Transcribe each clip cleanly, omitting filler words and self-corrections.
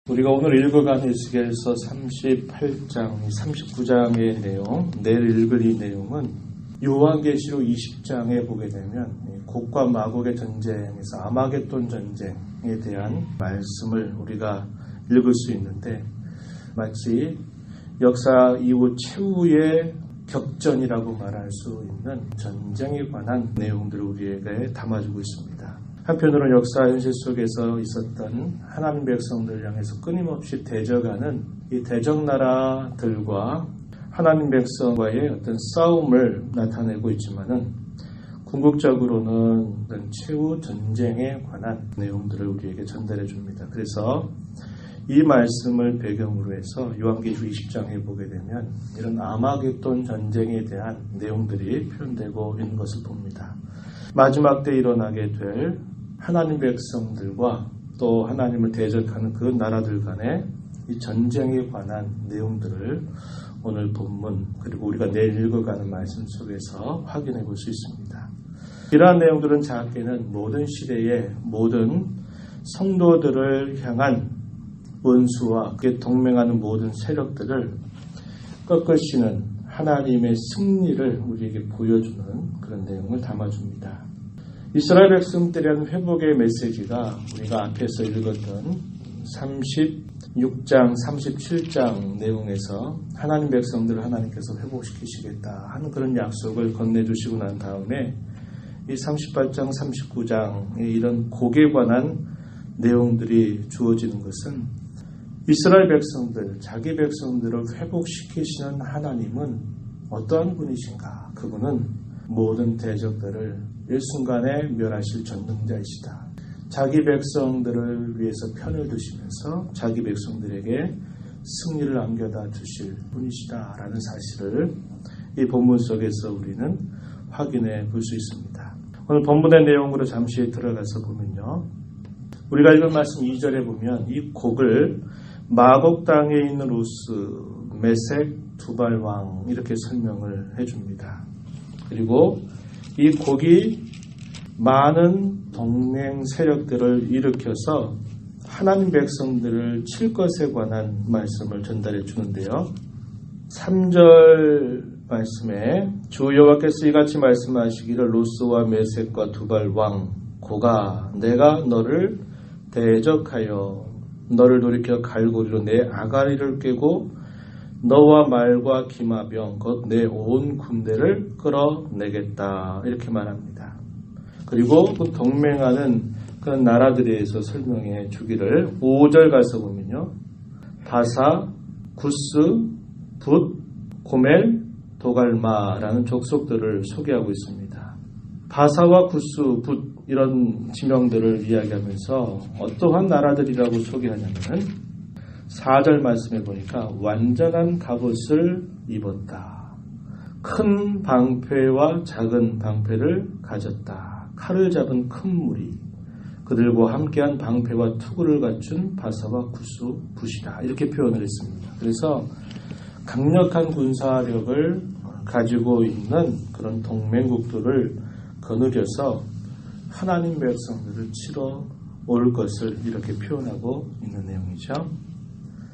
우리가 오늘 읽어가는 에스겔서 38장, 39장의 내용, 내일 읽을 이 내용은 요한계시록 20장에 보게 되면 곡과 마곡의 전쟁에서 아마겟돈 전쟁에 대한 말씀을 우리가 읽을 수 있는데, 마치 역사 이후 최후의 격전이라고 말할 수 있는 전쟁에 관한 내용들을 우리에게 담아주고 있습니다. 한편으로는 역사 현실 속에서 있었던 하나님 백성들을 향해서 끊임없이 대적하는 이 대적나라들과 하나님 백성과의 어떤 싸움을 나타내고 있지만은, 궁극적으로는 어떤 최후 전쟁에 관한 내용들을 우리에게 전달해 줍니다. 그래서 이 말씀을 배경으로 해서 요한계시록 20장에 보게 되면 이런 아마겟돈 전쟁에 대한 내용들이 표현되고 있는 것을 봅니다. 마지막 때 일어나게 될 하나님 백성들과 또 하나님을 대적하는 그 나라들 간의 이 전쟁에 관한 내용들을 오늘 본문, 그리고 우리가 내일 읽어가는 말씀 속에서 확인해 볼 수 있습니다. 이러한 내용들은 작게는 모든 시대의 모든 성도들을 향한 원수와 그에 동맹하는 모든 세력들을 꺾으시는 하나님의 승리를 우리에게 보여주는 그런 내용을 담아줍니다. 이스라엘 백성들에 대한 회복의 메시지가 우리가 앞에서 읽었던 36장, 37장 내용에서 하나님 백성들을 하나님께서 회복시키시겠다 하는 그런 약속을 건네주시고 난 다음에 이 38장, 39장의 이런 곡에 관한 내용들이 주어지는 것은 이스라엘 백성들, 자기 백성들을 회복시키시는 하나님은 어떠한 분이신가? 그분은 모든 대적들을 일순간에 멸하실 전능자이시다. 자기 백성들을 위해서 편을 드시면서 자기 백성들에게 승리를 안겨다 주실 분이시다라는 사실을 이 본문 속에서 우리는 확인해 볼 수 있습니다. 오늘 본문의 내용으로 잠시 들어가서 보면요, 우리가 읽은 말씀 2절에 보면 이 곡을 마곡 땅에 있는 우스, 메색, 두발왕 이렇게 설명을 해줍니다. 그리고 이 곡이 많은 동맹 세력들을 일으켜서 하나님 백성들을 칠 것에 관한 말씀을 전달해 주는데요. 3절 말씀에 주 여호와께서 이같이 말씀하시기를 로스와 메색과 두발왕 고가 내가 너를 대적하여 너를 돌이켜 갈고리로 내 아가리를 깨고 너와 말과 기마병 곧 내 온 군대를 끌어내겠다 이렇게 말합니다. 그리고 그 동맹하는 그런 나라들에 대해서 설명해 주기를 5절 가서 보면요, 바사, 구스, 붓, 고멜, 도갈마라는 족속들을 소개하고 있습니다. 바사와 구스, 붓 이런 지명들을 이야기하면서 어떠한 나라들이라고 소개하냐면은 4절 말씀에 보니까 완전한 갑옷을 입었다. 큰 방패와 작은 방패를 가졌다. 칼을 잡은 큰 무리. 그들과 함께한 방패와 투구를 갖춘 바사와 구스, 붓이다. 이렇게 표현을 했습니다. 그래서 강력한 군사력을 가지고 있는 그런 동맹국들을 거느려서 하나님 백성들을 치러 올 것을 이렇게 표현하고 있는 내용이죠.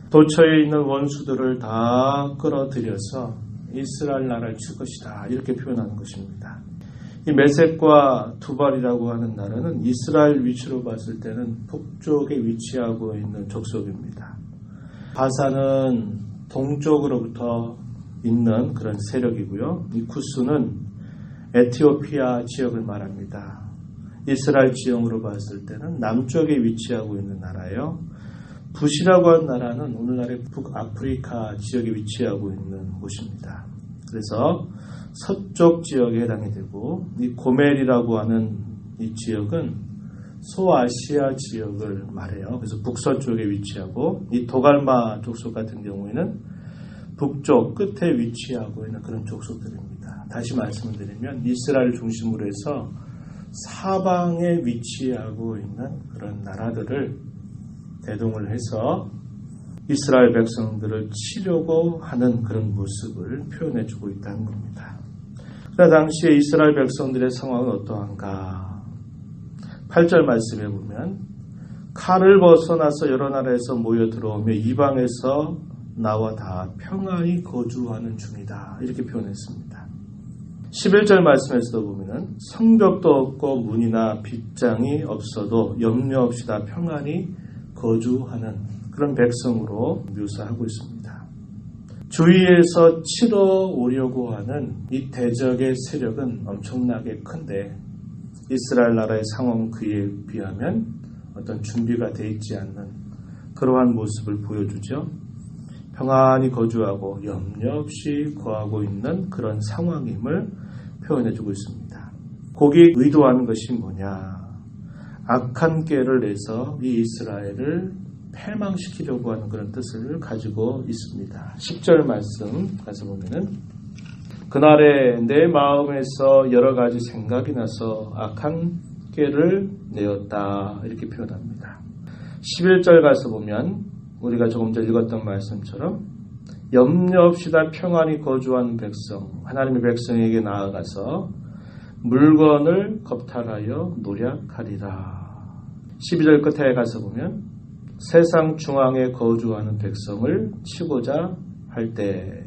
도처에 있는 원수들을 다 끌어들여서 이스라엘 나라를 칠 것이다 이렇게 표현하는 것입니다. 이 메색과 두발이라고 하는 나라는 이스라엘 위치로 봤을 때는 북쪽에 위치하고 있는 족속입니다. 바사는 동쪽으로부터 있는 그런 세력이고요. 이 구스는 에티오피아 지역을 말합니다. 이스라엘 지형으로 봤을 때는 남쪽에 위치하고 있는 나라예요. 붓이라고 하는 나라는 오늘날의 북아프리카 지역에 위치하고 있는 곳입니다. 그래서 서쪽 지역에 해당이 되고, 이 고멜이라고 하는 이 지역은 소아시아 지역을 말해요. 그래서 북서쪽에 위치하고, 이 도갈마 족속 같은 경우에는 북쪽 끝에 위치하고 있는 그런 족속들입니다. 다시 말씀을 드리면 이스라엘 중심으로 해서 사방에 위치하고 있는 그런 나라들을 대동을 해서 이스라엘 백성들을 치려고 하는 그런 모습을 표현해주고 있다는 겁니다. 그러나 당시에 이스라엘 백성들의 상황은 어떠한가? 8절 말씀에 보면 칼을 벗어나서 여러 나라에서 모여 들어오며 이방에서 나와 다 평안히 거주하는 중이다. 이렇게 표현했습니다. 11절 말씀에서도 보면은 성벽도 없고 문이나 빗장이 없어도 염려 없이 다 평안히 거주하는 그런 백성으로 묘사하고 있습니다. 주위에서 치러 오려고 하는 이 대적의 세력은 엄청나게 큰데 이스라엘 나라의 상황은 그에 비하면 어떤 준비가 되어 있지 않는 그러한 모습을 보여주죠. 평안히 거주하고 염려 없이 거하고 있는 그런 상황임을 표현해주고 있습니다. 거기 의도하는 것이 뭐냐? 악한 꾀를 내서 이 이스라엘을 패망시키려고 하는 그런 뜻을 가지고 있습니다. 10절 말씀 가서 보면은 그날에 내 마음에서 여러 가지 생각이 나서 악한 꾀를 내었다. 이렇게 표현합니다. 11절 가서 보면 우리가 조금 전 읽었던 말씀처럼 염려 없이 다 평안히 거주한 백성, 하나님의 백성에게 나아가서 물건을 겁탈하여 노략하리라. 12절 끝에 가서 보면 세상 중앙에 거주하는 백성을 치고자 할 때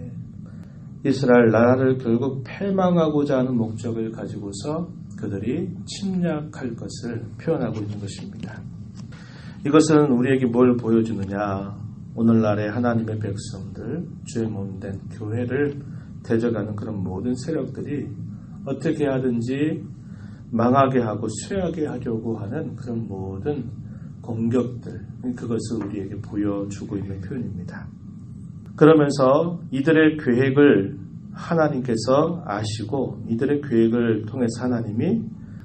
이스라엘 나라를 결국 패망하고자 하는 목적을 가지고서 그들이 침략할 것을 표현하고 있는 것입니다. 이것은 우리에게 뭘 보여주느냐? 오늘날의 하나님의 백성들, 주의 몸된 교회를 대적하는 그런 모든 세력들이 어떻게 하든지 망하게 하고 쇠하게 하려고 하는 그런 모든 공격들, 그것을 우리에게 보여주고 있는 표현입니다. 그러면서 이들의 계획을 하나님께서 아시고 이들의 계획을 통해서 하나님이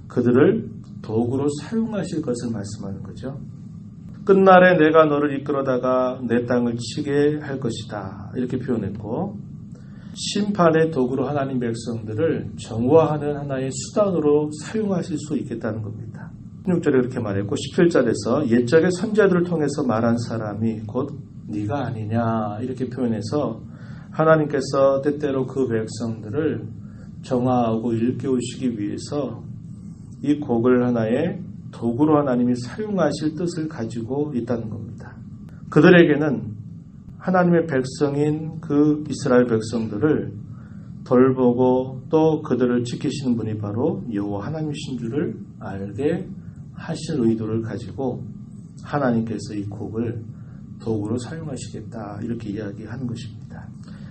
그들을 도구로 사용하실 것을 말씀하는 거죠. 끝날에 내가 너를 이끌어다가 내 땅을 치게 할 것이다. 이렇게 표현했고 심판의 도구로 하나님 백성들을 정화하는 하나의 수단으로 사용하실 수 있겠다는 겁니다. 16절에 그렇게 말했고 17절에서 옛적의 선지자들을 통해서 말한 사람이 곧 네가 아니냐 이렇게 표현해서 하나님께서 때때로 그 백성들을 정화하고 일깨우시기 위해서 이 곡을 하나의 도구로 하나님이 사용하실 뜻을 가지고 있다는 겁니다. 그들에게는 하나님의 백성인 그 이스라엘 백성들을 돌보고 또 그들을 지키시는 분이 바로 여호와 하나님이신 줄을 알게 하실 의도를 가지고 하나님께서 이 곡을 도구로 사용하시겠다 이렇게 이야기하는 것입니다.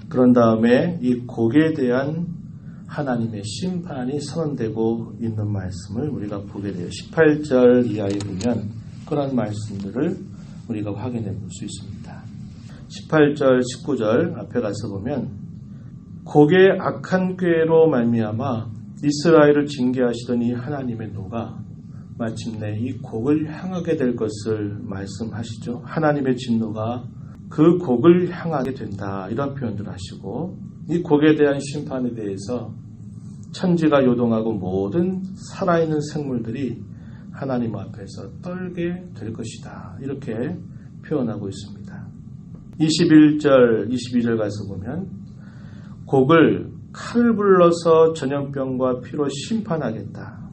그런 다음에 이 곡에 대한 하나님의 심판이 선언되고 있는 말씀을 우리가 보게 돼요. 18절 이하에 보면 그런 말씀들을 우리가 확인해 볼 수 있습니다. 18절, 19절 앞에 가서 보면 곡의 악한 꾀로 말미암아 이스라엘을 징계하시던 이 하나님의 노가 마침내 이 곡을 향하게 될 것을 말씀하시죠. 하나님의 진노가 그 곡을 향하게 된다 이런 표현들을 하시고 이 곡에 대한 심판에 대해서 천지가 요동하고 모든 살아있는 생물들이 하나님 앞에서 떨게 될 것이다 이렇게 표현하고 있습니다. 21절, 22절 가서 보면 곡을 칼을 불러서 전염병과 피로 심판하겠다.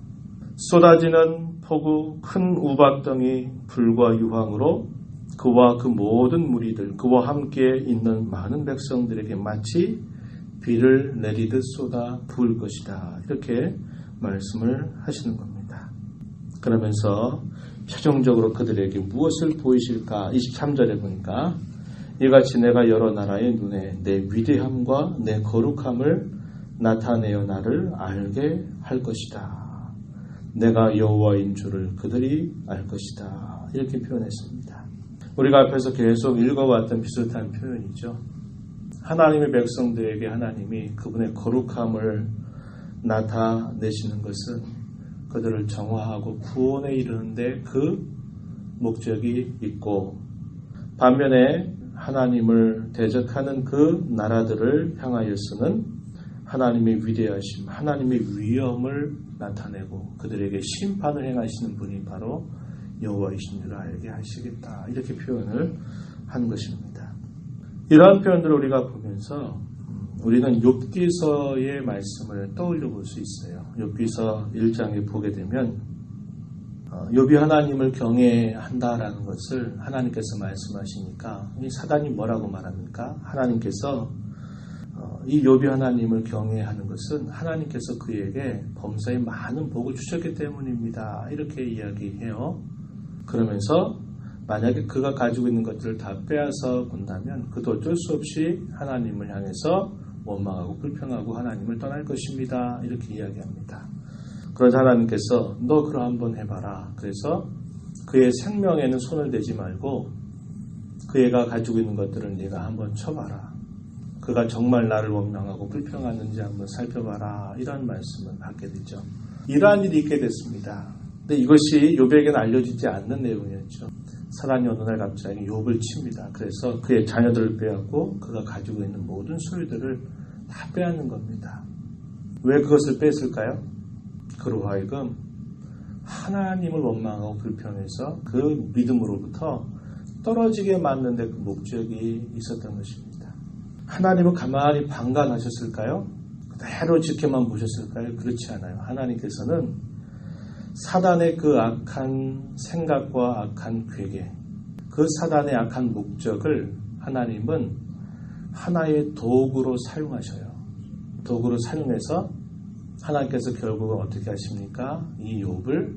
쏟아지는 폭우, 큰 우박덩이, 불과 유황으로 그와 그 모든 무리들, 그와 함께 있는 많은 백성들에게 마치 비를 내리듯 쏟아 부을 것이다. 이렇게 말씀을 하시는 겁니다. 그러면서 최종적으로 그들에게 무엇을 보이실까? 23절에 보니까 이같이 내가 여러 나라의 눈에 내 위대함과 내 거룩함을 나타내어 나를 알게 할 것이다. 내가 여호와인 줄을 그들이 알 것이다. 이렇게 표현했습니다. 우리가 앞에서 계속 읽어왔던 비슷한 표현이죠. 하나님의 백성들에게 하나님이 그분의 거룩함을 나타내시는 것은 그들을 정화하고 구원에 이르는데 그 목적이 있고 반면에 하나님을 대적하는 그 나라들을 향하여서는 하나님의 위대하심, 하나님의 위엄을 나타내고 그들에게 심판을 행하시는 분이 바로 여호와이신 줄 알게 하시겠다. 이렇게 표현을 한 것입니다. 이러한 표현들을 우리가 보면서 우리는 욥기서의 말씀을 떠올려 볼 수 있어요. 욥기서 1장에 보게 되면 욥이 하나님을 경외한다라는 것을 하나님께서 말씀하시니까 이 사단이 뭐라고 말합니까? 하나님께서 이 욥이 하나님을 경외하는 것은 하나님께서 그에게 범사에 많은 복을 주셨기 때문입니다. 이렇게 이야기해요. 그러면서 만약에 그가 가지고 있는 것들을 다 빼앗아 본다면 그도 어쩔 수 없이 하나님을 향해서 원망하고 불평하고 하나님을 떠날 것입니다. 이렇게 이야기합니다. 그러자 하나님께서 너 그럼 한번 해봐라. 그래서 그의 생명에는 손을 대지 말고 그애가 가지고 있는 것들을 네가 한번 쳐봐라. 그가 정말 나를 원망하고 불평하는지 한번 살펴봐라. 이런 말씀을 받게 되죠. 이러한 일이 있게 됐습니다. 근데 이것이 욥에게는 알려지지 않는 내용이었죠. 사단이 어느 날 갑자기 욥을 칩니다. 그래서 그의 자녀들을 빼앗고 그가 가지고 있는 모든 소유들을 다 빼앗는 겁니다. 왜 그것을 뺐을까요? 그로 하여금 하나님을 원망하고 불평해서 그 믿음으로부터 떨어지게 만든 데 그 목적이 있었던 것입니다. 하나님은 가만히 방관하셨을까요? 그대로 지켜만 보셨을까요? 그렇지 않아요. 하나님께서는 사단의 그 악한 생각과 악한 괴계, 그 사단의 악한 목적을 하나님은 하나의 도구로 사용하셔요. 도구로 사용해서 하나님께서 결국은 어떻게 하십니까? 이 욥을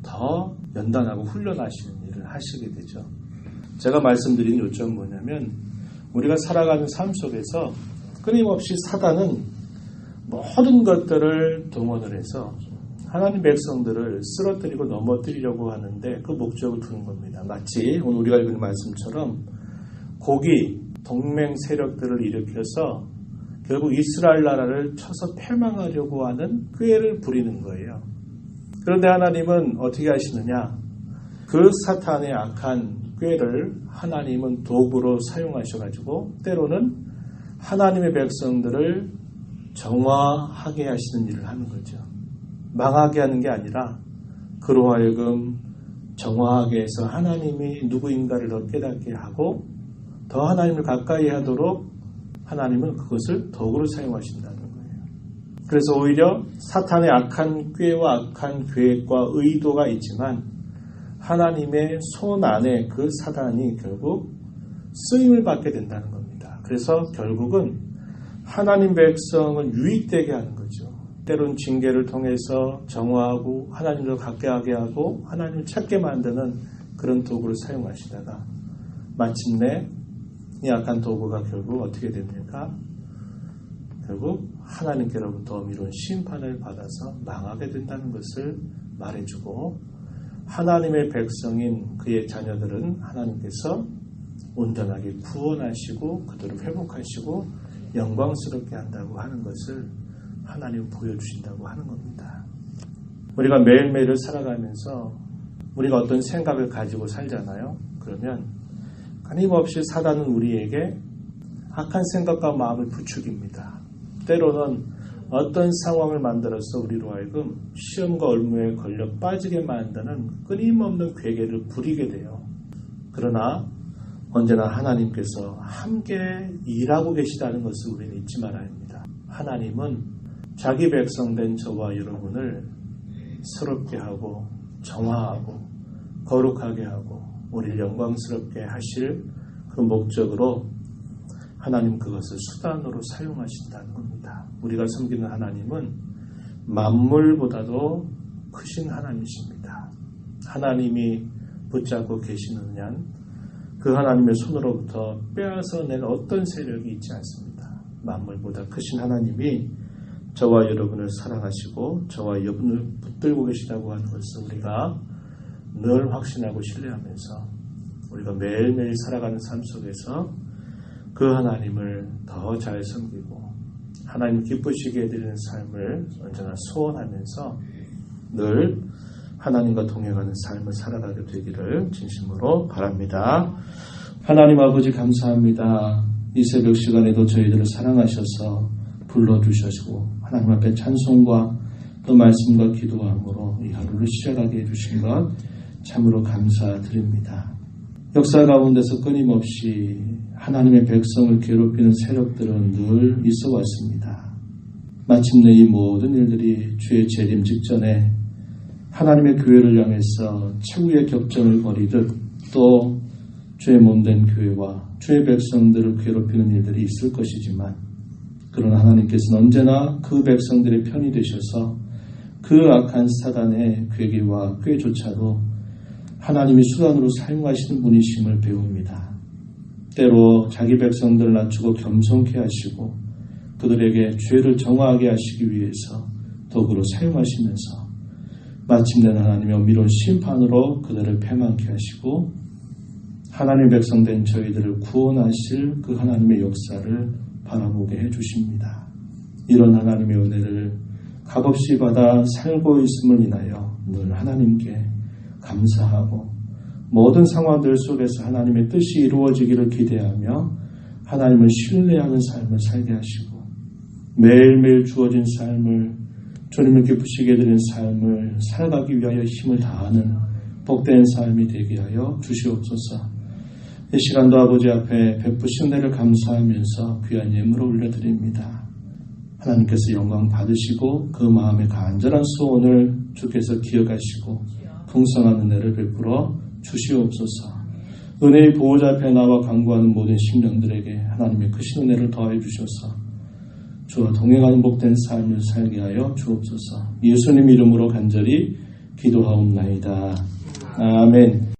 더 연단하고 훈련하시는 일을 하시게 되죠. 제가 말씀드린 요점은 뭐냐면 우리가 살아가는 삶 속에서 끊임없이 사단은 모든 것들을 동원을 해서 하나님 백성들을 쓰러뜨리고 넘어뜨리려고 하는데 그 목적을 두는 겁니다. 마치 오늘 우리가 읽은 말씀처럼 곡이 동맹 세력들을 일으켜서 결국 이스라엘 나라를 쳐서 패망하려고 하는 꾀를 부리는 거예요. 그런데 하나님은 어떻게 하시느냐? 그 사탄의 악한 꾀를 하나님은 도구로 사용하셔가지고 때로는 하나님의 백성들을 정화하게 하시는 일을 하는 거죠. 망하게 하는 게 아니라 그로 하여금 정화하게 해서 하나님이 누구인가를 더 깨닫게 하고 더 하나님을 가까이 하도록 하나님은 그것을 도구로 사용하신다는 거예요. 그래서 오히려 사탄의 악한 꾀와 악한 계획과 의도가 있지만 하나님의 손 안에 그 사단이 결국 쓰임을 받게 된다는 겁니다. 그래서 결국은 하나님 백성을 유익되게 하는 거죠. 때론 징계를 통해서 정화하고 하나님을 가까이 하고 하나님을 찾게 만드는 그런 도구를 사용하시다가 마침내 이 악한 도구가 결국 어떻게 됩니까? 결국 하나님께로부터 미룬 심판을 받아서 망하게 된다는 것을 말해주고 하나님의 백성인 그의 자녀들은 하나님께서 온전하게 구원하시고 그들을 회복하시고 영광스럽게 한다고 하는 것을 하나님 보여주신다고 하는 겁니다. 우리가 매일매일을 살아가면서 우리가 어떤 생각을 가지고 살잖아요. 그러면 끊임없이 사단은 우리에게 악한 생각과 마음을 부추깁니다. 때로는 어떤 상황을 만들어서 우리로 하여금 시험과 얼무에 걸려 빠지게 만드는 끊임없는 괴계를 부리게 돼요. 그러나 언제나 하나님께서 함께 일하고 계시다는 것을 우리는 잊지 말아야 합니다. 하나님은 자기 백성된 저와 여러분을 새롭게 하고 정화하고 거룩하게 하고 우리를 영광스럽게 하실 그 목적으로 하나님 그것을 수단으로 사용하신다는 겁니다. 우리가 섬기는 하나님은 만물보다도 크신 하나님이십니다. 하나님이 붙잡고 계시는 한 그 하나님의 손으로부터 빼앗아낸 어떤 세력이 있지 않습니다. 만물보다 크신 하나님이 저와 여러분을 사랑하시고 저와 여러분을 붙들고 계시다고 하는 것을 우리가 늘 확신하고 신뢰하면서 우리가 매일매일 살아가는 삶 속에서 그 하나님을 더 잘 섬기고 하나님 기쁘시게 해드리는 삶을 언제나 소원하면서 늘 하나님과 동행하는 삶을 살아가게 되기를 진심으로 바랍니다. 하나님 아버지 감사합니다. 이 새벽 시간에도 저희들을 사랑하셔서 불러주셔서 하나님 앞에 찬송과 또 말씀과 기도함으로 이 하루를 시작하게 해주신 것 참으로 감사드립니다. 역사 가운데서 끊임없이 하나님의 백성을 괴롭히는 세력들은 늘 있어 왔습니다. 마침내 이 모든 일들이 주의 재림 직전에 하나님의 교회를 향해서 최후의 격전을 벌이듯 또 주의 몸된 교회와 주의 백성들을 괴롭히는 일들이 있을 것이지만 그러나 하나님께서는 언제나 그 백성들의 편이 되셔서 그 악한 사단의 괴계와 꾀조차도 하나님이 수단으로 사용하시는 분이심을 배웁니다. 때로 자기 백성들을 낮추고 겸손케 하시고 그들에게 죄를 정화하게 하시기 위해서 도구로 사용하시면서 마침내 하나님의 엄밀한 심판으로 그들을 패망케 하시고 하나님의 백성된 저희들을 구원하실 그 하나님의 역사를 바라보게 해주십니다. 이런 하나님의 은혜를 값없이 받아 살고 있음을 인하여 늘 하나님께 감사하고 모든 상황들 속에서 하나님의 뜻이 이루어지기를 기대하며 하나님을 신뢰하는 삶을 살게 하시고 매일매일 주어진 삶을 주님을 기쁘시게 드리는 삶을 살아가기 위하여 힘을 다하는 복된 삶이 되게 하여 주시옵소서. 이 시간도 아버지 앞에 베푸신 은혜를 감사하면서 귀한 예물을 올려드립니다. 하나님께서 영광 받으시고 그 마음의 간절한 소원을 주께서 기억하시고 풍성한 은혜를 베풀어 주시옵소서. 은혜의 보호자 앞에 나와 간구하는 모든 심령들에게 하나님의 크신 은혜를 더해 주셔서 주와 동행하는 복된 삶을 살게 하여 주옵소서. 예수님 이름으로 간절히 기도하옵나이다. 아멘.